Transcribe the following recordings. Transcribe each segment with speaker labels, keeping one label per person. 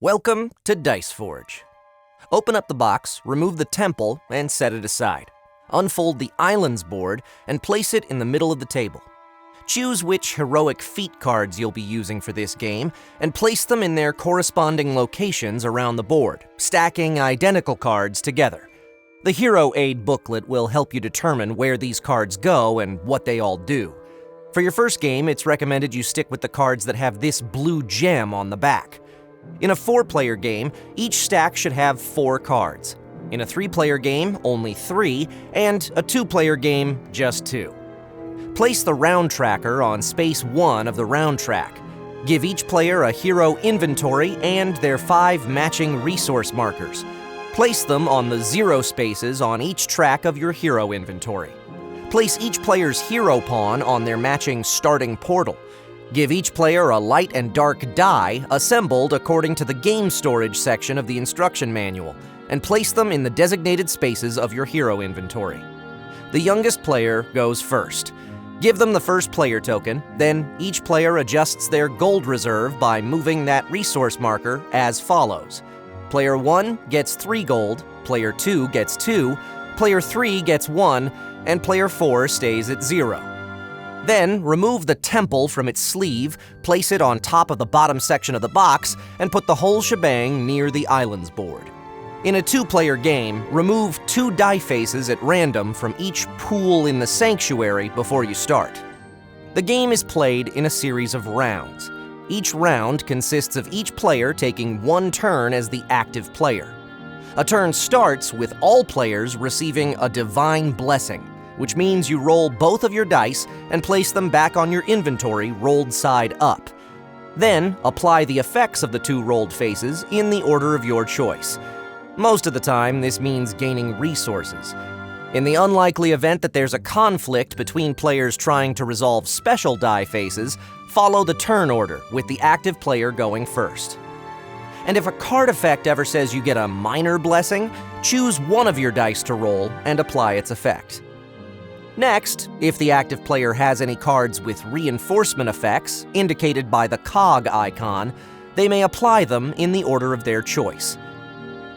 Speaker 1: Welcome to Dice Forge. Open up the box, remove the temple, and set it aside. Unfold the Islands board and place it in the middle of the table. Choose which heroic feat cards you'll be using for this game and place them in their corresponding locations around the board, stacking identical cards together. The Hero Aid booklet will help you determine where these cards go and what they all do. For your first game, it's recommended you stick with the cards that have this blue gem on the back. In a 4-player game, each stack should have 4 cards. In a 3-player game, only 3, and a 2-player game, just 2. Place the round tracker on space 1 of the round track. Give each player a hero inventory and their 5 matching resource markers. Place them on the 0 spaces on each track of your hero inventory. Place each player's hero pawn on their matching starting portal. Give each player a light and dark die assembled according to the game storage section of the instruction manual, and place them in the designated spaces of your hero inventory. The youngest player goes first. Give them the first player token, then each player adjusts their gold reserve by moving that resource marker as follows. Player 1 gets 3 gold, player 2 gets 2, player 3 gets 1, and player 4 stays at 0. Then, remove the temple from its sleeve, place it on top of the bottom section of the box, and put the whole shebang near the Islands board. In a 2-player game, remove 2 die faces at random from each pool in the sanctuary before you start. The game is played in a series of rounds. Each round consists of each player taking 1 turn as the active player. A turn starts with all players receiving a divine blessing, which means you roll both of your dice and place them back on your inventory rolled side up. Then, apply the effects of the 2 rolled faces in the order of your choice. Most of the time, this means gaining resources. In the unlikely event that there's a conflict between players trying to resolve special die faces, follow the turn order, with the active player going first. And if a card effect ever says you get a minor blessing, choose one of your dice to roll and apply its effect. Next, if the active player has any cards with reinforcement effects, indicated by the cog icon, they may apply them in the order of their choice.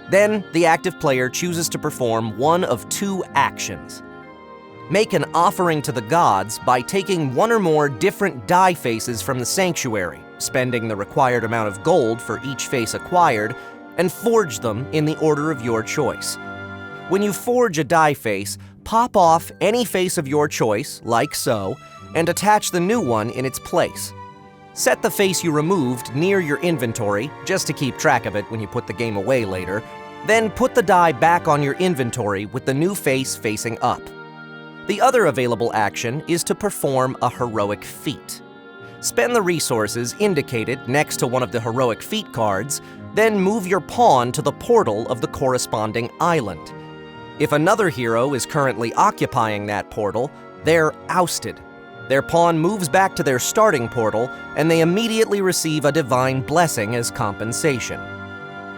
Speaker 1: Then, the active player chooses to perform one of 2 actions. Make an offering to the gods by taking 1 or more different die faces from the sanctuary, spending the required amount of gold for each face acquired, and forge them in the order of your choice. When you forge a die face, pop off any face of your choice, like so, and attach the new one in its place. Set the face you removed near your inventory, just to keep track of it when you put the game away later, then put the die back on your inventory with the new face facing up. The other available action is to perform a heroic feat. Spend the resources indicated next to one of the heroic feat cards, then move your pawn to the portal of the corresponding island. If another hero is currently occupying that portal, they're ousted. Their pawn moves back to their starting portal, and they immediately receive a divine blessing as compensation.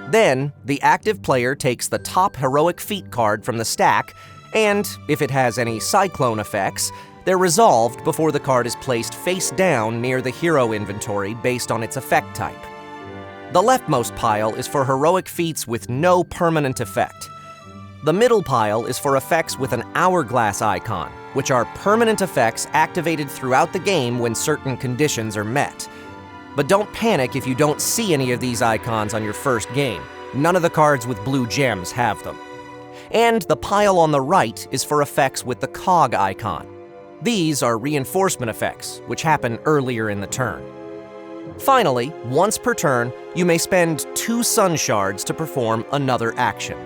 Speaker 1: Then, the active player takes the top heroic feat card from the stack, and, if it has any cyclone effects, they're resolved before the card is placed face down near the hero inventory based on its effect type. The leftmost pile is for heroic feats with no permanent effect. The middle pile is for effects with an hourglass icon, which are permanent effects activated throughout the game when certain conditions are met. But don't panic if you don't see any of these icons on your first game. None of the cards with blue gems have them. And the pile on the right is for effects with the cog icon. These are reinforcement effects, which happen earlier in the turn. Finally, once per turn, you may spend 2 sun shards to perform another action.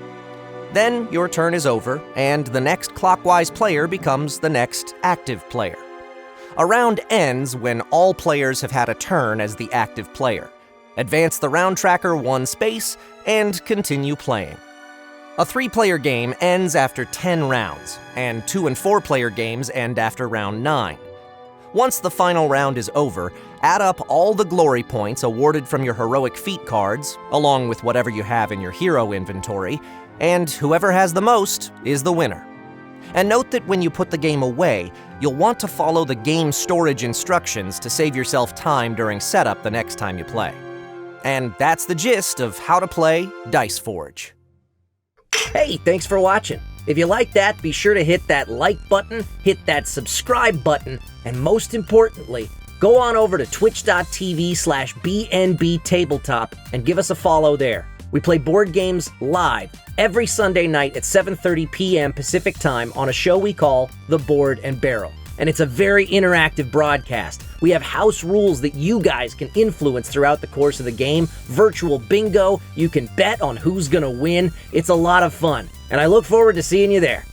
Speaker 1: Then your turn is over, and the next clockwise player becomes the next active player. A round ends when all players have had a turn as the active player. Advance the round tracker 1 space, and continue playing. A 3-player game ends after 10 rounds, and 2- and 4-player games end after round 9. Once the final round is over, add up all the glory points awarded from your heroic feat cards, along with whatever you have in your hero inventory, and whoever has the most is the winner. And note that when you put the game away, you'll want to follow the game storage instructions to save yourself time during setup the next time you play. And that's the gist of how to play Dice Forge. Hey, thanks for watching. If you like that, be sure to hit that like button, hit that subscribe button, and most importantly, go on over to twitch.tv/BNB Tabletop and give us a follow there. We play board games live every Sunday night at 7:30 p.m. Pacific Time on a show we call The Board and Barrel. And it's a very interactive broadcast. We have house rules that you guys can influence throughout the course of the game, virtual bingo, you can bet on who's gonna win. It's a lot of fun, and I look forward to seeing you there.